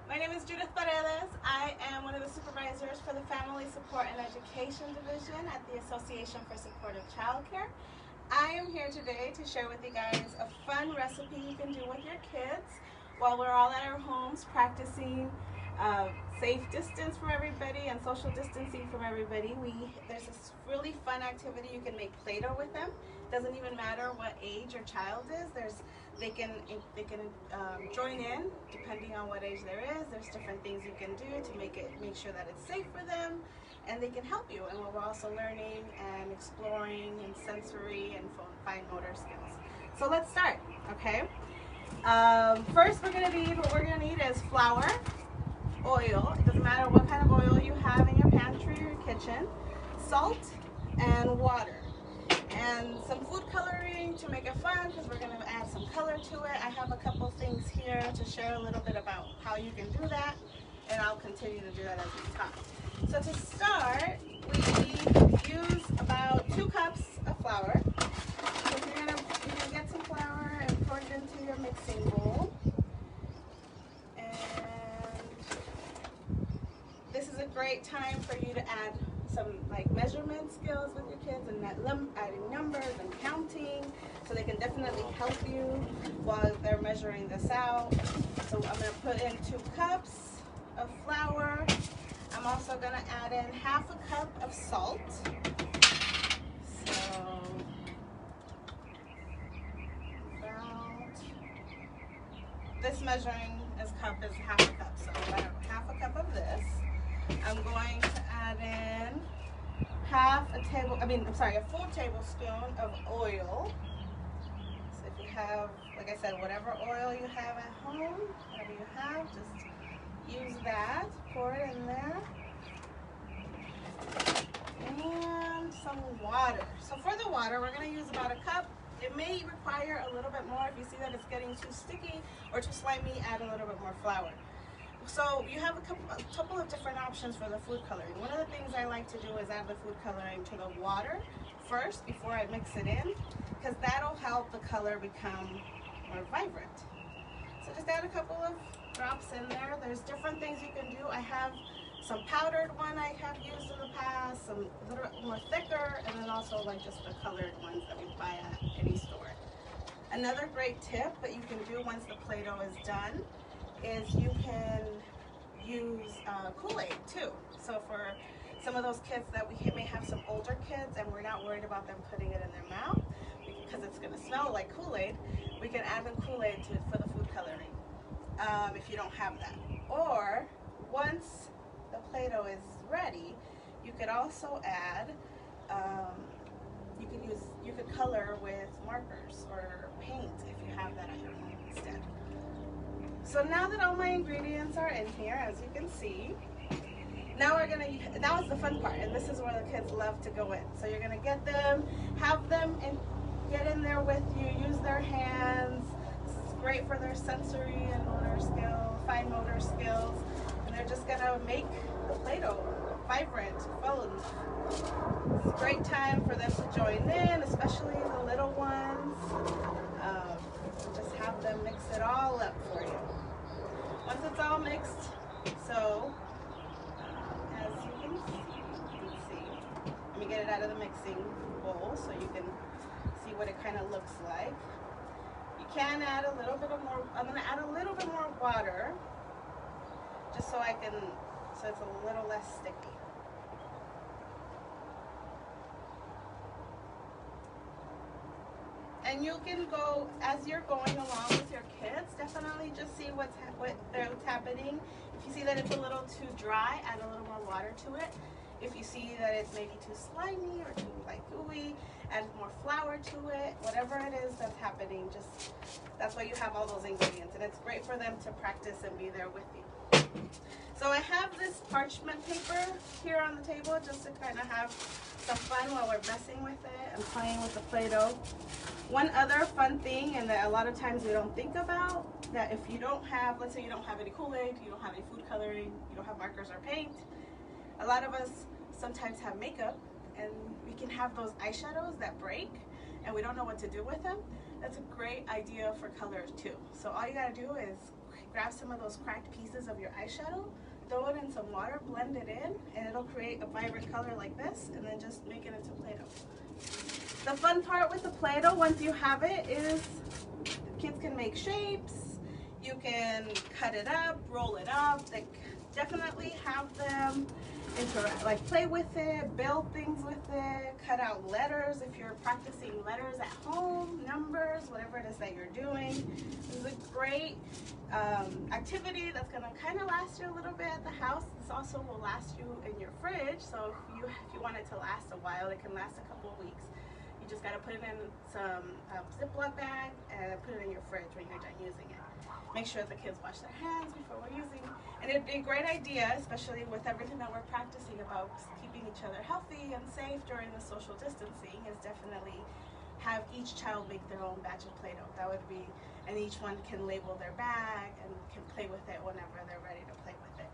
My name is Judith Paredes. I am one of the supervisors for the Family Support and Education Division at the Association for Supportive Childcare. I am here today to share with you guys a fun recipe you can do with your kids while we're all at our homes practicing safe distance from everybody and social distancing from everybody. There's this really fun activity. You can make Play-Doh with them. Doesn't even matter what age your child is. They can join in depending on what age there is. There's different things you can do to make sure that it's safe for them, and they can help you. And we're also learning and exploring and sensory and fine motor skills. So let's start, okay? First, what we're gonna need is flour, oil. It doesn't matter what kind of oil you have in your pantry or your kitchen, salt, and water. And some food coloring to make it fun, because we're going to add some color to it. I have a couple things here to share a little bit about how you can do that, and I'll continue to do that as we talk. So to start, we use about 2 cups of flour. So you're going to get some flour and pour it into your mixing bowl. And this is a great time for you to add some measurement skills with your kids and adding numbers and counting, so they can definitely help you while they're measuring this out. So I'm going to put in 2 cups of flour. I'm also going to add in ½ cup of salt. So about this measuring cup is ½ cup. So about ½ cup of this. I'm going to add in a full tablespoon of oil. So if you have, like I said, whatever oil you have at home, whatever you have, just use that. Pour it in there. And some water. So for the water, we're going to use about 1 cup. It may require a little bit more. If you see that it's getting too sticky or too slimy, add a little bit more flour. So you have a couple of different options for the food coloring. One of the things I like to do is add the food coloring to the water first before I mix it in, because that'll help the color become more vibrant. So just add a couple of drops in there. There's different things you can do. I have some powdered one I have used in the past, some a little bit more thicker, and then also just the colored ones that we buy at any store. Another great tip that you can do once the Play-Doh is done is you can use Kool-Aid too. So for some of those kids that we may have some older kids and we're not worried about them putting it in their mouth because it's going to smell like Kool-Aid, we can add the Kool-Aid for the food coloring if you don't have that. Or once the Play-Doh is ready, you could also add, you could color with markers or paint if you have that at your home instead. So now that all my ingredients are in here, as you can see, now is the fun part, and this is where the kids love to go in. So you're gonna get them, have them get in there with you, use their hands. This is great for their sensory and motor skills, fine motor skills, and they're just gonna make the Play-Doh vibrant, fun. It's a great time for them to join in, especially the little ones. Just have them mix it all up for you. Once it's all mixed, so as you can see, let me get it out of the mixing bowl so you can see what it kind of looks like. You can add a little bit more. I'm going to add a little bit more water, just so it's a little less sticky. And you can go, as you're going along with your kids, definitely just see what's happening. If you see that it's a little too dry, add a little more water to it. If you see that it's maybe too slimy or too gooey, add more flour to it. Whatever it is that's happening, that's why you have all those ingredients. And it's great for them to practice and be there with you. So I have this parchment paper here on the table just to kind of have some fun while we're messing with it and playing with the Play-Doh. One other fun thing, and that a lot of times we don't think about, that if you don't have, let's say you don't have any Kool-Aid, you don't have any food coloring, you don't have markers or paint, a lot of us sometimes have makeup, and we can have those eyeshadows that break, and we don't know what to do with them. That's a great idea for colors too. So all you gotta do is grab some of those cracked pieces of your eyeshadow, throw it in some water, blend it in, and it'll create a vibrant color like this, and then just make it into Play-Doh. The fun part with the Play-Doh, once you have it, is kids can make shapes, you can cut it up, roll it up, like definitely have them interact, like play with it, build things with it, cut out letters if you're practicing letters at home, numbers, whatever it is that you're doing. This is a great activity that's going to kind of last you a little bit at the house. This also will last you in your fridge, so if you want it to last a while, it can last a couple of weeks. You just got to put it in some Ziploc bag and put it in your fridge when you're done using it. Make sure the kids wash their hands before we're using. And it'd be a great idea, especially with everything that we're practicing about keeping each other healthy and safe during the social distancing, is definitely have each child make their own batch of Play-Doh. That would be, and each one can label their bag and can play with it whenever they're ready to play with it.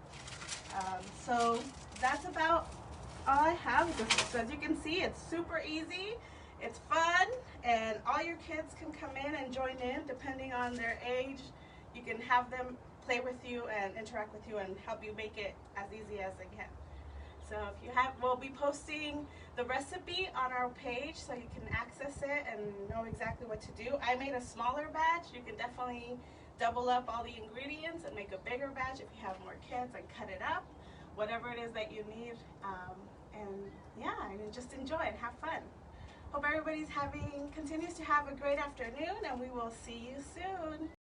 So that's about all I have. Just, as you can see, it's super easy. It's fun, and all your kids can come in and join in depending on their age. You can have them play with you and interact with you and help you make it as easy as they can. So if you have, we'll be posting the recipe on our page so you can access it and know exactly what to do. I made a smaller batch. You can definitely double up all the ingredients and make a bigger batch if you have more kids, and cut it up, whatever it is that you need. And yeah, and just enjoy and have fun. Hope everybody's continues to have a great afternoon, and we will see you soon.